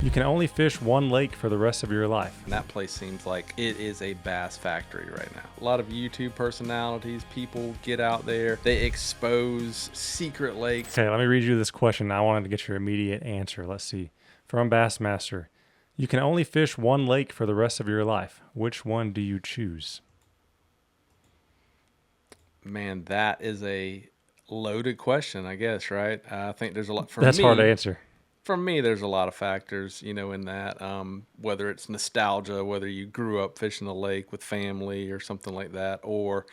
You can only fish one lake for the rest of your life. And that place seems like it is a bass factory right now. A lot of YouTube personalities, people get out there, they expose secret lakes. Okay, let me read you this question. I wanted to get your immediate answer. Let's see. From Bassmaster. You can only fish one lake for the rest of your life. Which one do you choose? Man, that is a loaded question, I guess, right? I think there's a lot That's hard to answer. for me, there's a lot of factors, in that. Whether it's nostalgia, whether you grew up fishing the lake with family or something like that, or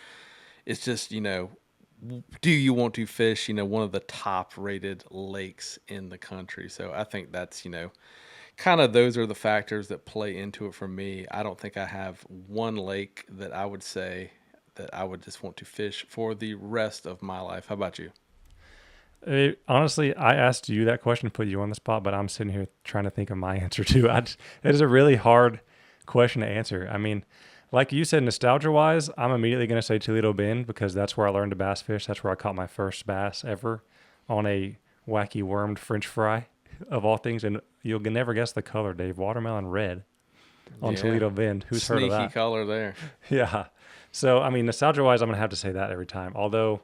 it's just, do you want to fish, one of the top rated lakes in the country? So I think that's, kind of those are the factors that play into it for me. I don't think I have one lake that I would say that I would just want to fish for the rest of my life. How about you? Honestly, I asked you that question, put you on the spot, but I'm sitting here trying to think of my answer too. It is a really hard question to answer. I mean, like you said, nostalgia wise, I'm immediately going to say Toledo Bend because that's where I learned to bass fish. That's where I caught my first bass ever on a wacky wormed French fry of all things. And you'll never guess the color, Dave. Watermelon red on Yeah, Toledo Bend. Who's heard of sneaky that? color there. Yeah. So, I mean, nostalgia wise, I'm going to have to say that every time. Although,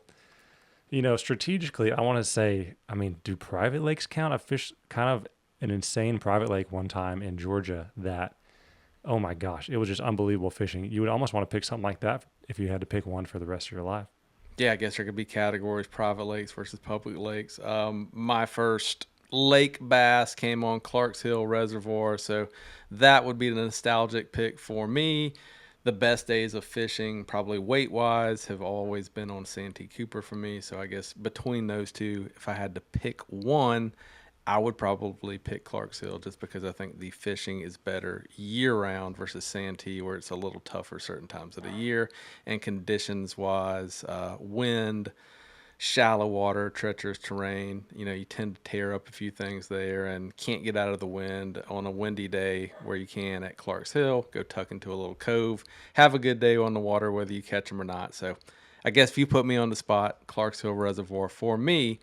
strategically, I want to say, I mean, do private lakes count? I fished kind of an insane private lake one time in Georgia that, oh my gosh, it was just unbelievable fishing. You would almost want to pick something like that if you had to pick one for the rest of your life. Yeah, I guess there could be categories: private lakes versus public lakes. My first lake bass came on Clarks Hill Reservoir, so that would be the nostalgic pick for me. The best days of fishing, probably weight wise, have always been on Santee Cooper for me. So I guess between those two, if I had to pick one, I would probably pick Clarksville just because I think the fishing is better year round versus Santee, where it's a little tougher certain times of the year. And conditions wise, wind, shallow water, treacherous terrain, you tend to tear up a few things there and can't get out of the wind on a windy day where you can at Clarks Hill. Go tuck into a little cove, have a good day on the water, whether you catch them or not. So I guess if you put me on the spot, Clarks Hill Reservoir for me.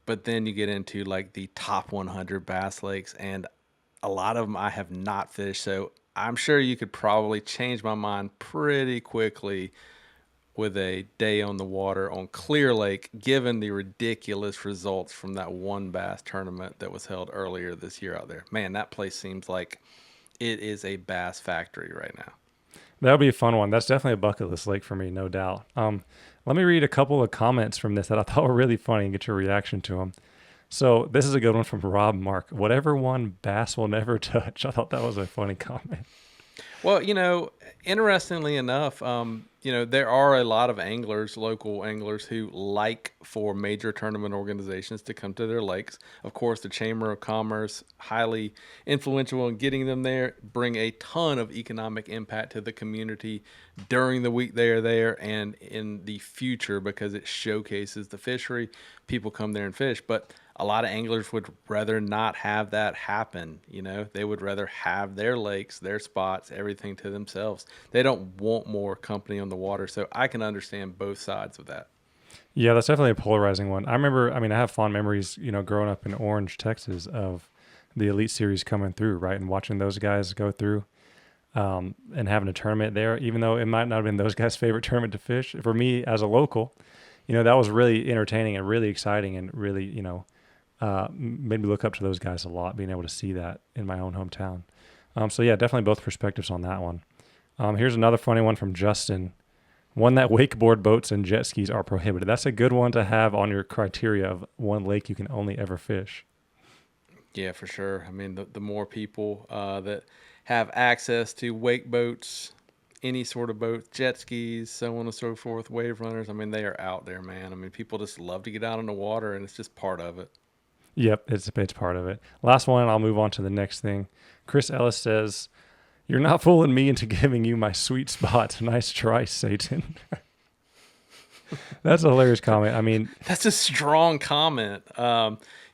But then you get into like the top 100 bass lakes, and a lot of them I have not fished. So I'm sure you could probably change my mind pretty quickly with a day on the water on Clear Lake, given the ridiculous results from that one bass tournament that was held earlier this year out there. Man, that place seems like it is a bass factory right now. That would be a fun one. That's definitely a bucket list lake for me, no doubt. Let me read a couple of comments from this that I thought were really funny and get your reaction to them. So this is a good one from Rob Mark. Whatever one bass will never touch. I thought that was a funny comment. Well, interestingly enough, there are a lot of anglers, local anglers, who like for major tournament organizations to come to their lakes. Of course, the Chamber of Commerce, highly influential in getting them there, bring a ton of economic impact to the community during the week they are there and in the future because it showcases the fishery. People come there and fish, but a lot of anglers would rather not have that happen. They would rather have their lakes, their spots, everything to themselves. They don't want more company on the water. So I can understand both sides of that. Yeah, that's definitely a polarizing one. I have fond memories, growing up in Orange, Texas of the Elite Series coming through, right? And watching those guys go through and having a tournament there, even though it might not have been those guys' favorite tournament to fish. For me as a local, that was really entertaining and really exciting and really, made me look up to those guys a lot, being able to see that in my own hometown. So yeah, definitely both perspectives on that one. Here's another funny one from Justin. One that wakeboard boats and jet skis are prohibited. That's a good one to have on your criteria of one lake you can only ever fish. Yeah, for sure. I mean, the more people that have access to wake boats, any sort of boat, jet skis, so on and so forth, wave runners, I mean, they are out there, man. I mean, people just love to get out on the water, and it's just part of it. Yep, it's part of it. Last one, I'll move on to the next thing. Chris Ellis says, "You're not fooling me into giving you my sweet spot. Nice try, Satan." That's a hilarious comment. I mean, That's a strong comment.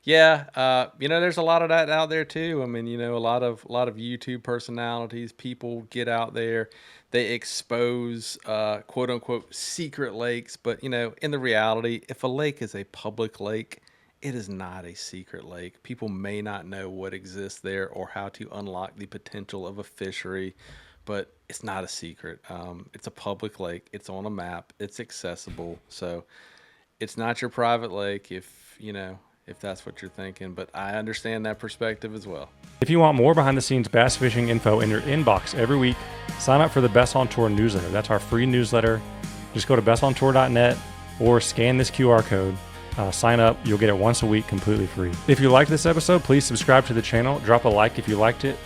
Yeah, there's a lot of that out there too. I mean, a lot of YouTube personalities, people get out there, they expose quote unquote secret lakes, but in the reality, if a lake is a public lake, it is not a secret lake. People may not know what exists there or how to unlock the potential of a fishery, but it's not a secret. It's a public lake. It's on a map. It's accessible. So it's not your private lake if that's what you're thinking, but I understand that perspective as well. If you want more behind the scenes bass fishing info in your inbox every week, sign up for the Best on Tour newsletter. That's our free newsletter. Just go to bestontour.net or scan this QR code. Sign up. You'll get it once a week completely free. If you liked this episode, please subscribe to the channel. Drop a like if you liked it.